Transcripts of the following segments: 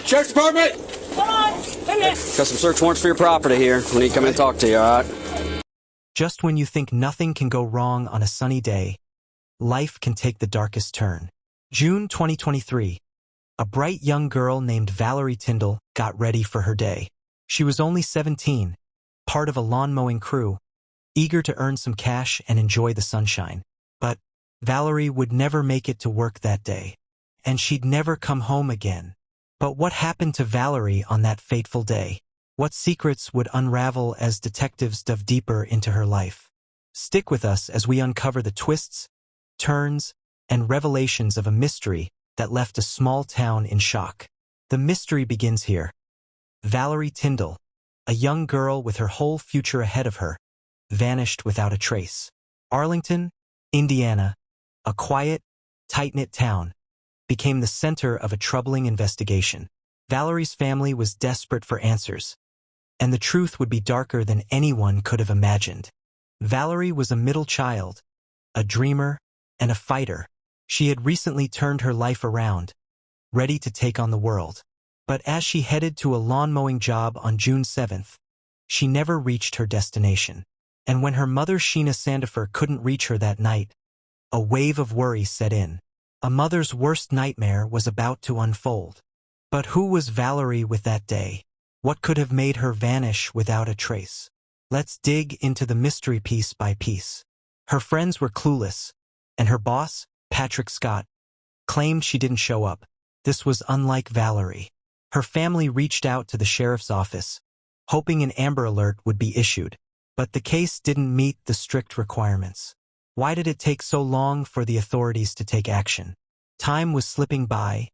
Sheriff's Department! Come on! Come here! Got some search warrants for your property here. We need to come and talk to you, alright? Just when you think nothing can go wrong on a sunny day, life can take the darkest turn. June 2023. A bright young girl named Valerie Tindall got ready for her day. She was only 17, part of a lawn mowing crew, eager to earn some cash and enjoy the sunshine. But Valerie would never make it to work that day, and she'd never come home again. But what happened to Valerie on that fateful day? What secrets would unravel as detectives dove deeper into her life? Stick with us as we uncover the twists, turns, and revelations of a mystery that left a small town in shock. The mystery begins here. Valerie Tindall, a young girl with her whole future ahead of her, vanished without a trace. Arlington, Indiana, a quiet, tight-knit town, became the center of a troubling investigation. Valerie's family was desperate for answers, and the truth would be darker than anyone could have imagined. Valerie was a middle child, a dreamer, and a fighter. She had recently turned her life around, ready to take on the world. But as she headed to a lawn mowing job on June 7th, she never reached her destination. And when her mother Sheena Sandifer couldn't reach her that night, a wave of worry set in. A mother's worst nightmare was about to unfold. But who was Valerie with that day? What could have made her vanish without a trace? Let's dig into the mystery piece by piece. Her friends were clueless, and her boss, Patrick Scott, claimed she didn't show up. This was unlike Valerie. Her family reached out to the sheriff's office, hoping an Amber Alert would be issued. But the case didn't meet the strict requirements. Why did it take so long for the authorities to take action? Time was slipping by,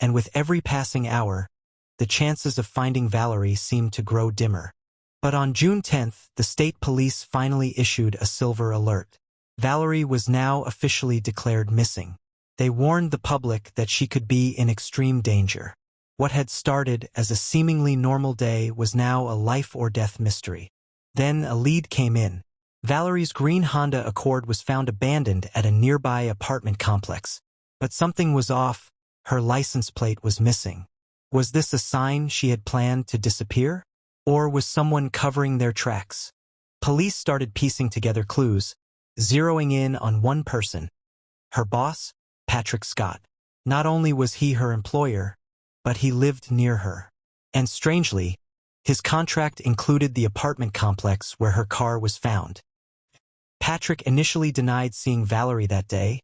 and with every passing hour, the chances of finding Valerie seemed to grow dimmer. But on June 10th, the state police finally issued a silver alert. Valerie was now officially declared missing. They warned the public that she could be in extreme danger. What had started as a seemingly normal day was now a life-or-death mystery. Then a lead came in. Valerie's green Honda Accord was found abandoned at a nearby apartment complex. But something was off. Her license plate was missing. Was this a sign she had planned to disappear? Or was someone covering their tracks? Police started piecing together clues, zeroing in on one person. Her boss, Patrick Scott. Not only was he her employer, but he lived near her. And strangely, his contract included the apartment complex where her car was found. Patrick initially denied seeing Valerie that day,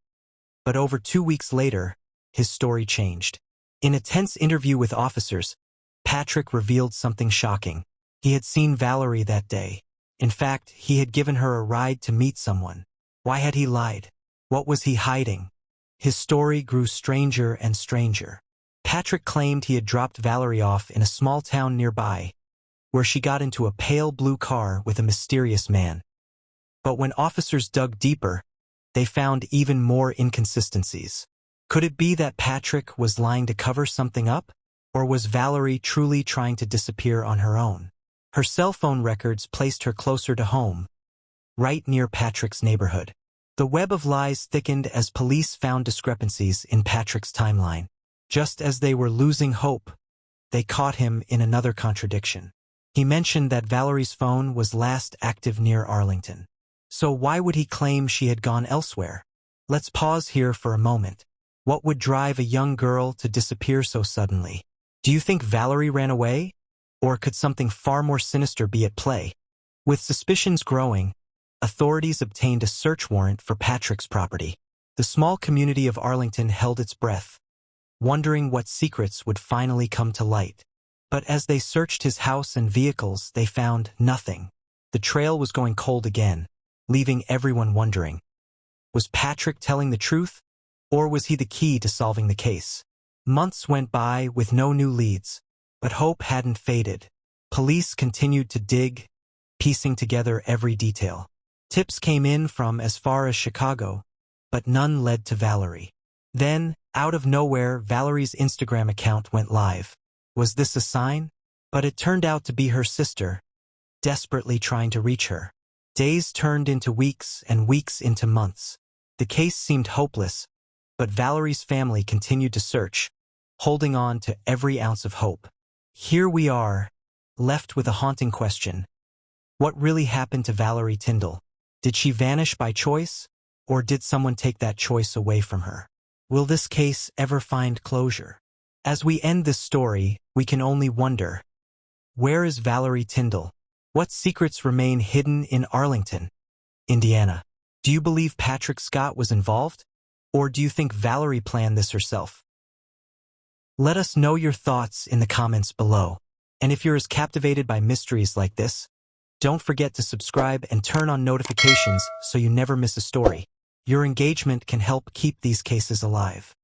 but over 2 weeks later, his story changed. In a tense interview with officers, Patrick revealed something shocking. He had seen Valerie that day. In fact, he had given her a ride to meet someone. Why had he lied? What was he hiding? His story grew stranger and stranger. Patrick claimed he had dropped Valerie off in a small town nearby, where she got into a pale blue car with a mysterious man. But when officers dug deeper, they found even more inconsistencies. Could it be that Patrick was lying to cover something up? Or was Valerie truly trying to disappear on her own? Her cell phone records placed her closer to home, right near Patrick's neighborhood. The web of lies thickened as police found discrepancies in Patrick's timeline. Just as they were losing hope, they caught him in another contradiction. He mentioned that Valerie's phone was last active near Arlington. So why would he claim she had gone elsewhere? Let's pause here for a moment. What would drive a young girl to disappear so suddenly? Do you think Valerie ran away? Or could something far more sinister be at play? With suspicions growing, authorities obtained a search warrant for Patrick's property. The small community of Arlington held its breath, wondering what secrets would finally come to light. But as they searched his house and vehicles, they found nothing. The trail was going cold again, leaving everyone wondering. Was Patrick telling the truth, or was he the key to solving the case? Months went by with no new leads, but hope hadn't faded. Police continued to dig, piecing together every detail. Tips came in from as far as Chicago, but none led to Valerie. Then, out of nowhere, Valerie's Instagram account went live. Was this a sign? But it turned out to be her sister, desperately trying to reach her. Days turned into weeks and weeks into months. The case seemed hopeless, but Valerie's family continued to search, holding on to every ounce of hope. Here we are, left with a haunting question. What really happened to Valerie Tindall? Did she vanish by choice, or did someone take that choice away from her? Will this case ever find closure? As we end this story, we can only wonder, where is Valerie Tindall? What secrets remain hidden in Arlington, Indiana? Do you believe Patrick Scott was involved? Or do you think Valerie planned this herself? Let us know your thoughts in the comments below. And if you're as captivated by mysteries like this, don't forget to subscribe and turn on notifications so you never miss a story. Your engagement can help keep these cases alive.